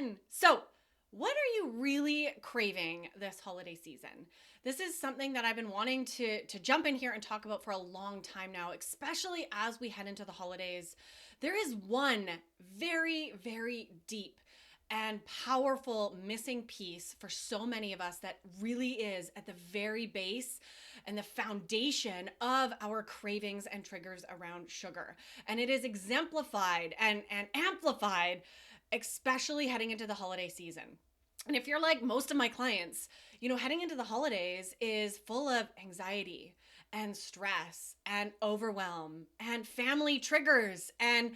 everyone. So, what are you really craving this holiday season? This is something that I've been wanting to jump in here and talk about for a long time now, especially as we head into the holidays. There is one very, very deep and powerful missing piece for so many of us that really is at the very base and the foundation of our cravings and triggers around sugar. And it is exemplified and amplified, especially heading into the holiday season. And if you're like most of my clients, heading into the holidays is full of anxiety and stress and overwhelm and family triggers and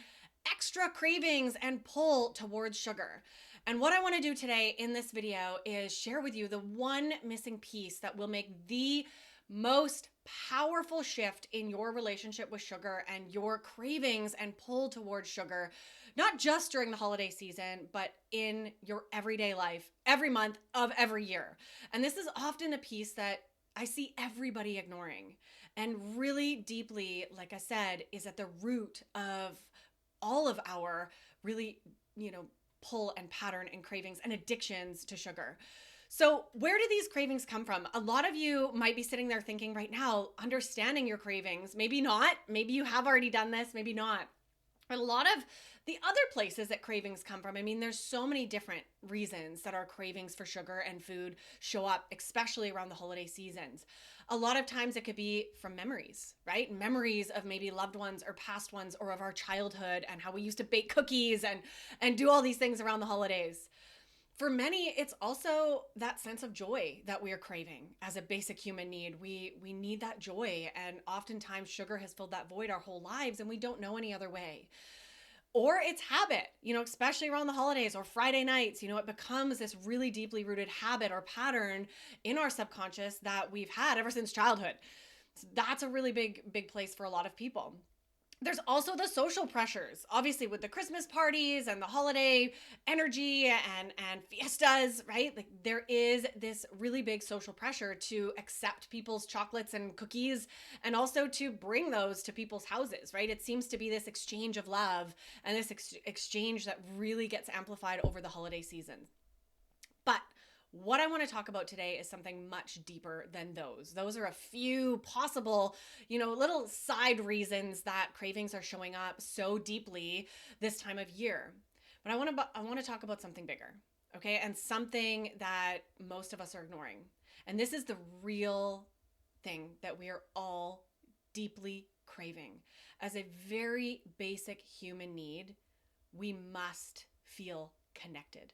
extra cravings and pull towards sugar. And what I want to do today in this video is share with you the one missing piece that will make the most powerful shift in your relationship with sugar and your cravings and pull towards sugar, not just during the holiday season, but in your everyday life, every month of every year. And this is often a piece that I see everybody ignoring, and really deeply, like I said, is at the root of all of our really, pull and pattern and cravings and addictions to sugar. So where do these cravings come from? A lot of you might be sitting there thinking right now, understanding your cravings. Maybe not. Maybe you have already done this, maybe not. But a lot of the other places that cravings come from, there's so many different reasons that our cravings for sugar and food show up, especially around the holiday seasons. A lot of times it could be from memories, right? Memories of maybe loved ones or past ones, or of our childhood and how we used to bake cookies and do all these things around the holidays. For many, it's also that sense of joy that we are craving as a basic human need. We need that joy, and oftentimes sugar has filled that void our whole lives, and we don't know any other way. Or it's habit, especially around the holidays or Friday nights, it becomes this really deeply rooted habit or pattern in our subconscious that we've had ever since childhood. So that's a really big place for a lot of people. There's also the social pressures, obviously, with the Christmas parties and the holiday energy and fiestas, right? Like, there is this really big social pressure to accept people's chocolates and cookies, and also to bring those to people's houses, right? It seems to be this exchange of love and this exchange that really gets amplified over the holiday season. But what I want to talk about today is something much deeper than those. Those are a few possible, little side reasons that cravings are showing up so deeply this time of year. But I want to talk about something bigger, okay? And something that most of us are ignoring. And this is the real thing that we are all deeply craving. As a very basic human need, we must feel connected.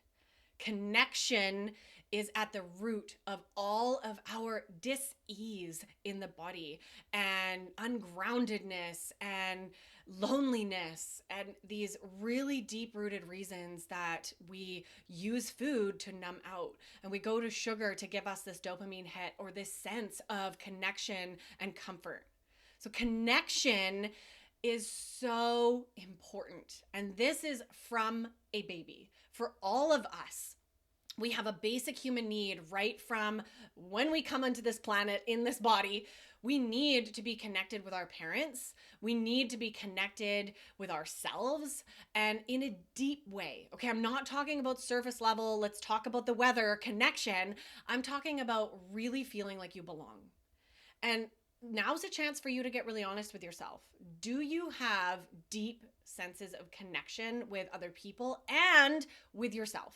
Connection is at the root of all of our dis-ease in the body, and ungroundedness and loneliness, and these really deep-rooted reasons that we use food to numb out, and we go to sugar to give us this dopamine hit or this sense of connection and comfort. So connection is so important, and this is from a baby. For all of us, we have a basic human need right from when we come onto this planet in this body. We need to be connected with our parents. We need to be connected with ourselves, and in a deep way. Okay, I'm not talking about surface level, let's talk about the weather connection. I'm talking about really feeling like you belong. And now's a chance for you to get really honest with yourself. Do you have deep senses of connection with other people and with yourself?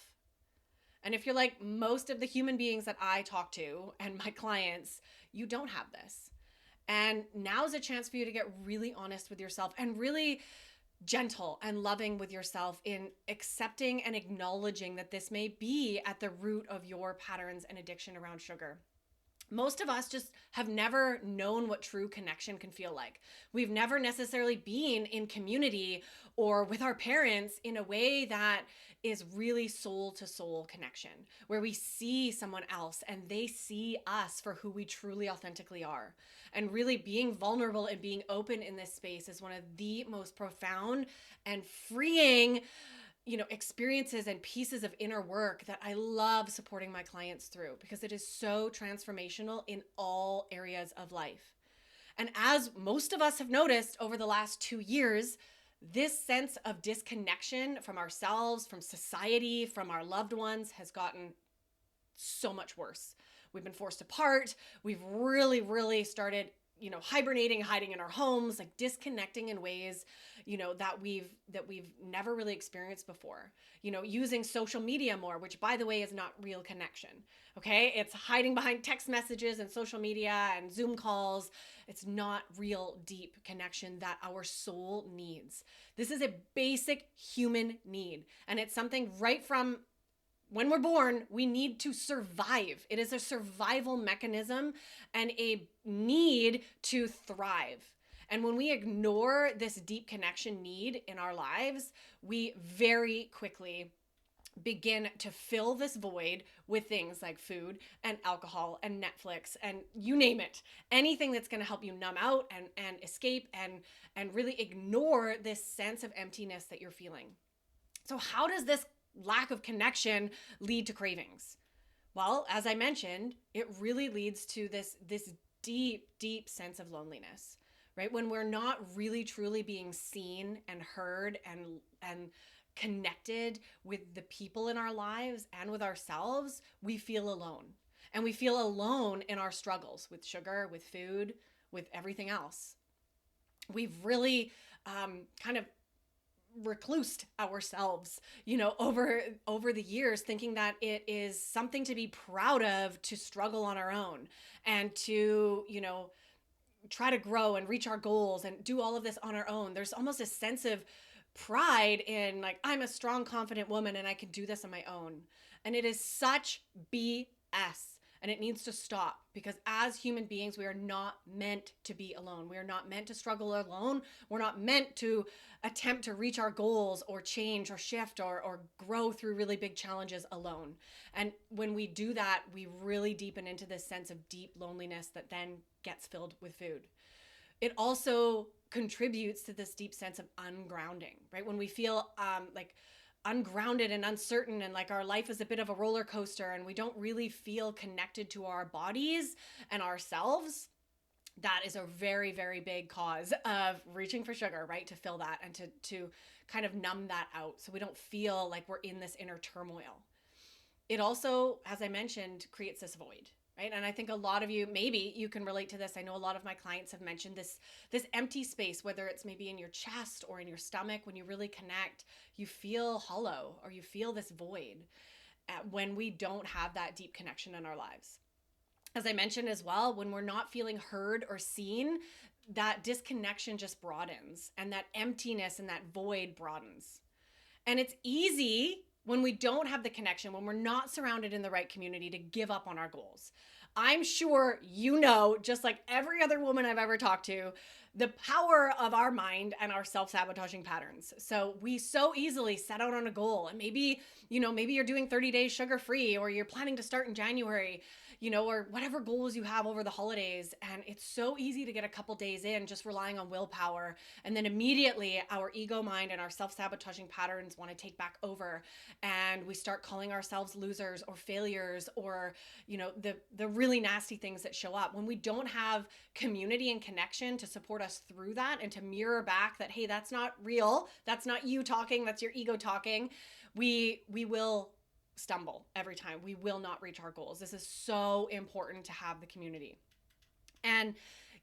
And if you're like most of the human beings that I talk to and my clients, you don't have this. And now's a chance for you to get really honest with yourself and really gentle and loving with yourself in accepting and acknowledging that this may be at the root of your patterns and addiction around sugar. Most of us just have never known what true connection can feel like. We've never necessarily been in community or with our parents in a way that is really soul to soul connection, where we see someone else and they see us for who we truly authentically are. And really being vulnerable and being open in this space is one of the most profound and freeing experiences and pieces of inner work that I love supporting my clients through, because it is so transformational in all areas of life. And as most of us have noticed over the last 2 years, this sense of disconnection from ourselves, from society, from our loved ones has gotten so much worse. We've been forced apart. We've really started, hibernating, hiding in our homes, like disconnecting in ways, that we've never really experienced before. Using social media more, which by the way is not real connection. Okay? It's hiding behind text messages and social media and Zoom calls. It's not real deep connection that our soul needs. This is a basic human need, and it's something right from when we're born, we need to survive. It is a survival mechanism and a need to thrive. And when we ignore this deep connection need in our lives, we very quickly begin to fill this void with things like food and alcohol and Netflix and you name it. Anything that's going to help you numb out and escape and really ignore this sense of emptiness that you're feeling. So how does this lack of connection lead to cravings? Well, as I mentioned, it really leads to this deep sense of loneliness, right? When we're not really truly being seen and heard and connected with the people in our lives and with ourselves, we feel alone. And we feel alone in our struggles with sugar, with food, with everything else. We've really kind of reclused ourselves, over the years, thinking that it is something to be proud of to struggle on our own and to, try to grow and reach our goals and do all of this on our own. There's almost a sense of pride in like, I'm a strong, confident woman and I can do this on my own. And it is such BS. And it needs to stop, because as human beings, we are not meant to be alone. We are not meant to struggle alone. We're not meant to attempt to reach our goals or change or shift or grow through really big challenges alone. And when we do that, we really deepen into this sense of deep loneliness that then gets filled with food. It also contributes to this deep sense of ungrounding, right? When we feel like ungrounded and uncertain and like our life is a bit of a roller coaster and we don't really feel connected to our bodies and ourselves, that is a very big cause of reaching for sugar, right? To fill that and to kind of numb that out so we don't feel like we're in this inner turmoil. It also, as I mentioned, creates this void, right? And I think a lot of you, maybe you can relate to this. I know a lot of my clients have mentioned this empty space, whether it's maybe in your chest or in your stomach. When you really connect, you feel hollow or you feel this void when we don't have that deep connection in our lives. As I mentioned as well, when we're not feeling heard or seen, that disconnection just broadens and that emptiness and that void broadens. And it's easy when we don't have the connection, when we're not surrounded in the right community, to give up on our goals. I'm sure just like every other woman I've ever talked to, the power of our mind and our self-sabotaging patterns. So we so easily set out on a goal, and maybe you're doing 30 days sugar-free, or you're planning to start in January, or whatever goals you have over the holidays. And it's so easy to get a couple days in just relying on willpower. And then immediately our ego mind and our self-sabotaging patterns want to take back over. And we start calling ourselves losers or failures or, the really nasty things that show up. When we don't have community and connection to support us through that and to mirror back that, hey, that's not real. That's not you talking. That's your ego talking. We will stumble every time. We will not reach our goals. This is so important to have the community. And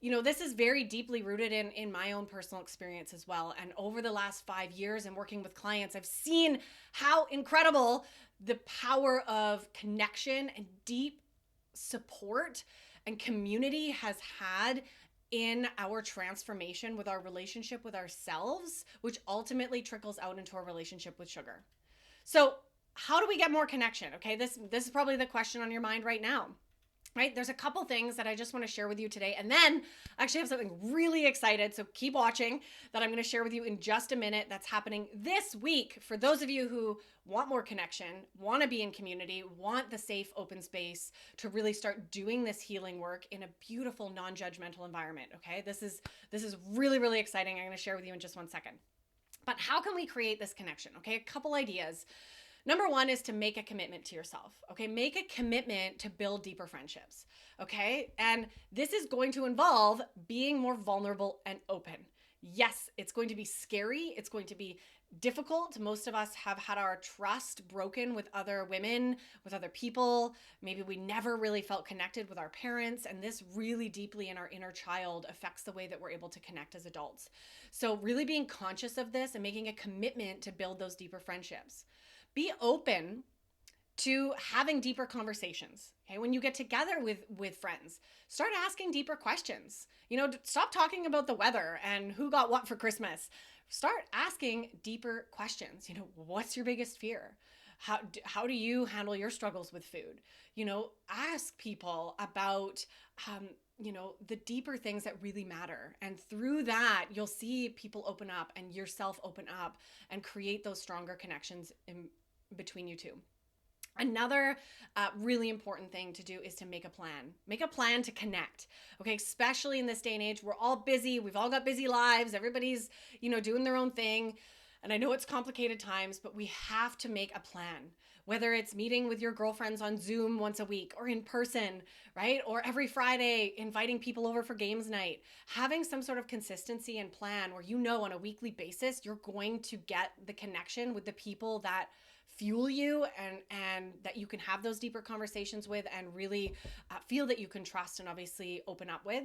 this is very deeply rooted in my own personal experience as well. And over the last 5 years and working with clients, I've seen how incredible the power of connection and deep support and community has had in our transformation with our relationship with ourselves, which ultimately trickles out into our relationship with sugar. So how do we get more connection? Okay, this is probably the question on your mind right now, right? There's a couple things that I just want to share with you today. And then I actually have something really excited, so keep watching, that I'm going to share with you in just a minute that's happening this week for those of you who want more connection, want to be in community, want the safe, open space to really start doing this healing work in a beautiful, non-judgmental environment, okay? This is really exciting. I'm going to share with you in just 1 second. But how can we create this connection? Okay, a couple ideas. Number one is to make a commitment to yourself, okay? Make a commitment to build deeper friendships, okay? And this is going to involve being more vulnerable and open, Yes, it's going to be scary. It's going to be difficult. Most of us have had our trust broken with other women, with other people. Maybe we never really felt connected with our parents. And this really deeply in our inner child affects the way that we're able to connect as adults. So, really being conscious of this and making a commitment to build those deeper friendships. Be open to having deeper conversations. Okay, when you get together with friends, start asking deeper questions. Stop talking about the weather and who got what for Christmas. Start asking deeper questions. What's your biggest fear? How do you handle your struggles with food? Ask people about the deeper things that really matter. And through that, you'll see people open up and yourself open up and create those stronger connections in between you two. Another really important thing to do is to make a plan. Make a plan to connect. Okay, especially in this day and age, we're all busy. We've all got busy lives. Everybody's, doing their own thing. And I know it's complicated times, but we have to make a plan. Whether it's meeting with your girlfriends on Zoom once a week or in person, right? Or every Friday, inviting people over for games night. Having some sort of consistency and plan where on a weekly basis, you're going to get the connection with the people that fuel you and that you can have those deeper conversations with and really feel that you can trust and obviously open up with.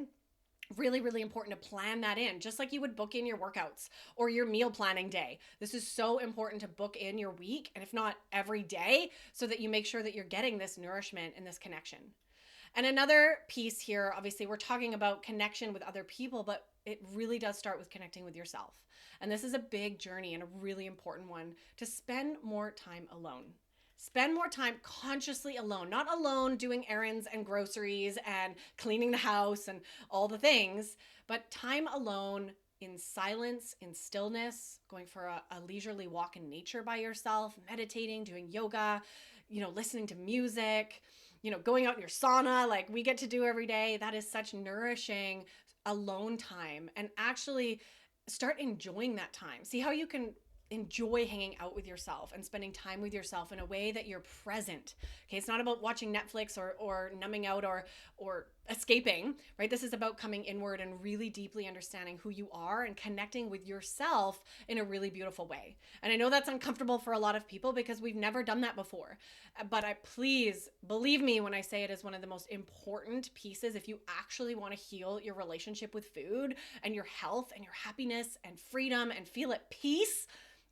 Really, really important to plan that in, just like you would book in your workouts or your meal planning day. This is so important to book in your week, and if not every day, so that you make sure that you're getting this nourishment and this connection. And another piece here, obviously, we're talking about connection with other people, but it really does start with connecting with yourself. And this is a big journey and a really important one, to spend more time alone. Spend more time consciously alone, not alone doing errands and groceries and cleaning the house and all the things, but time alone in silence, in stillness, going for a leisurely walk in nature by yourself, meditating, doing yoga, listening to music, going out in your sauna like we get to do every day. That is such nourishing alone time, and actually start enjoying that time. See how you can enjoy hanging out with yourself and spending time with yourself in a way that you're present. Okay, it's not about watching Netflix or numbing out or escaping, right? This is about coming inward and really deeply understanding who you are and connecting with yourself in a really beautiful way. And I know that's uncomfortable for a lot of people because we've never done that before. But please believe me when I say it is one of the most important pieces if you actually want to heal your relationship with food and your health and your happiness and freedom and feel at peace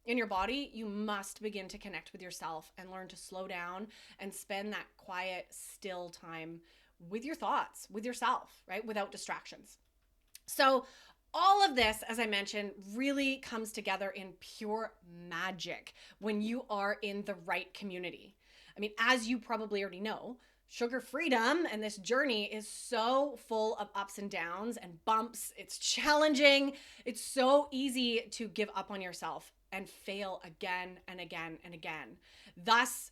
in your body. You must begin to connect with yourself and learn to slow down and spend that quiet, still time with your thoughts, with yourself, right? Without distractions. So all of this, as I mentioned, really comes together in pure magic when you are in the right community. I mean, as you probably already know, sugar freedom and this journey is so full of ups and downs and bumps. It's challenging. It's so easy to give up on yourself and fail again and again and again. Thus,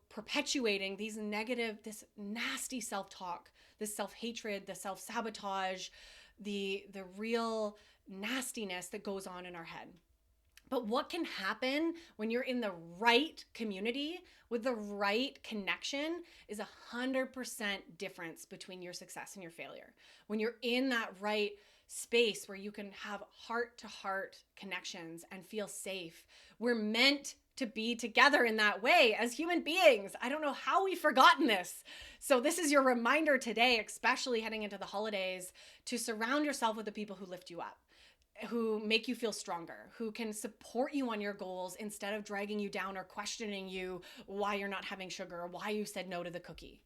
perpetuating these negative, this nasty self-talk, this self-hatred, the self-sabotage, the real nastiness that goes on in our head. But what can happen when you're in the right community with the right connection is 100% difference between your success and your failure. When you're in that right space where you can have heart-to-heart connections and feel safe. We're meant to be together in that way as human beings. I don't know how we've forgotten this. So this is your reminder today, especially heading into the holidays, to surround yourself with the people who lift you up, who make you feel stronger, who can support you on your goals instead of dragging you down or questioning you why you're not having sugar or why you said no to the cookie.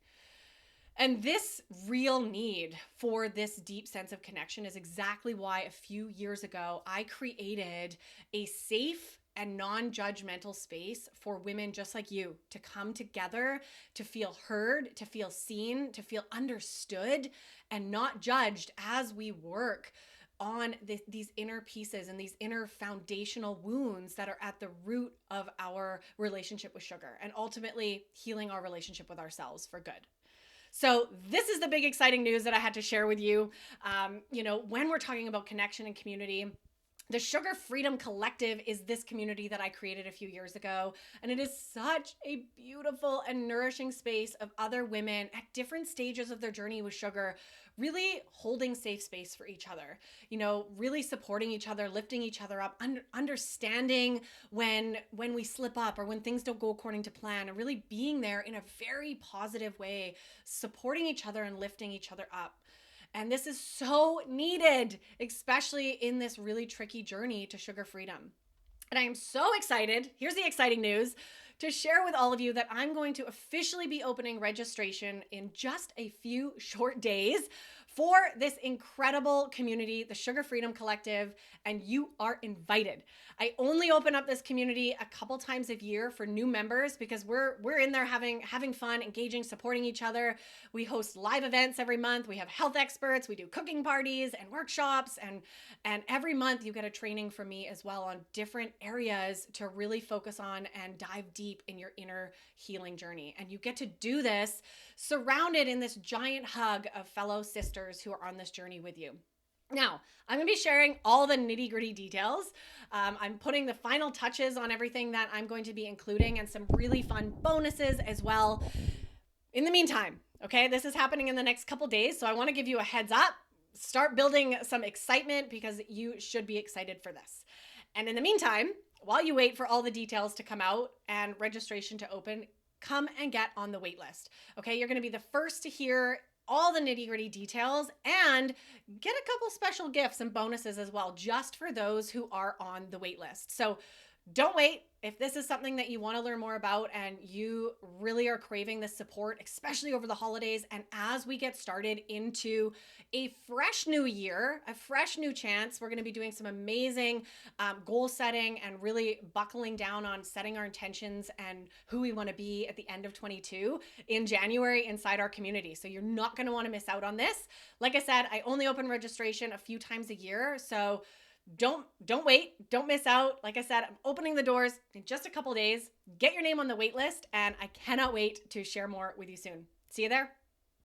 And this real need for this deep sense of connection is exactly why a few years ago I created a safe and non-judgmental space for women just like you to come together, to feel heard, to feel seen, to feel understood, and not judged as we work on these inner pieces and these inner foundational wounds that are at the root of our relationship with sugar and ultimately healing our relationship with ourselves for good. So this is the big exciting news that I had to share with you. When we're talking about connection and community, The Sugar Freedom Collective is this community that I created a few years ago, and it is such a beautiful and nourishing space of other women at different stages of their journey with sugar, really holding safe space for each other, really supporting each other, lifting each other up, understanding when we slip up or when things don't go according to plan, and really being there in a very positive way, supporting each other and lifting each other up. And this is so needed, especially in this really tricky journey to sugar freedom. And I am so excited. Here's the exciting news to share with all of you that I'm going to officially be opening registration in just a few short days for this incredible community, the Sugar Freedom Collective, and you are invited. I only open up this community a couple times a year for new members because we're in there having fun, engaging, supporting each other. We host live events every month. We have health experts. We do cooking parties and workshops, and every month you get a training from me as well on different areas to really focus on and dive deep in your inner healing journey. And you get to do this surrounded in this giant hug of fellow sisters who are on this journey with you. Now, I'm going to be sharing all the nitty gritty details. I'm putting the final touches on everything that I'm going to be including and some really fun bonuses as well. In the meantime, okay, this is happening in the next couple days, so I want to give you a heads up. Start building some excitement because you should be excited for this. And in the meantime, while you wait for all the details to come out and registration to open, come and get on the wait list. Okay, you're going to be the first to hear all the nitty-gritty details and get a couple special gifts and bonuses as well, just for those who are on the wait list. So don't wait. If this is something that you want to learn more about and you really are craving this support, especially over the holidays, and as we get started into a fresh new year, a fresh new chance, we're going to be doing some amazing goal setting and really buckling down on setting our intentions and who we want to be at the end of 22 in January inside our community. So you're not going to want to miss out on this. Like I said, I only open registration a few times a year. So don't wait. Don't miss out. Like I said, I'm opening the doors in just a couple days. Get your name on the wait list, and I cannot wait to share more with you soon. See you there.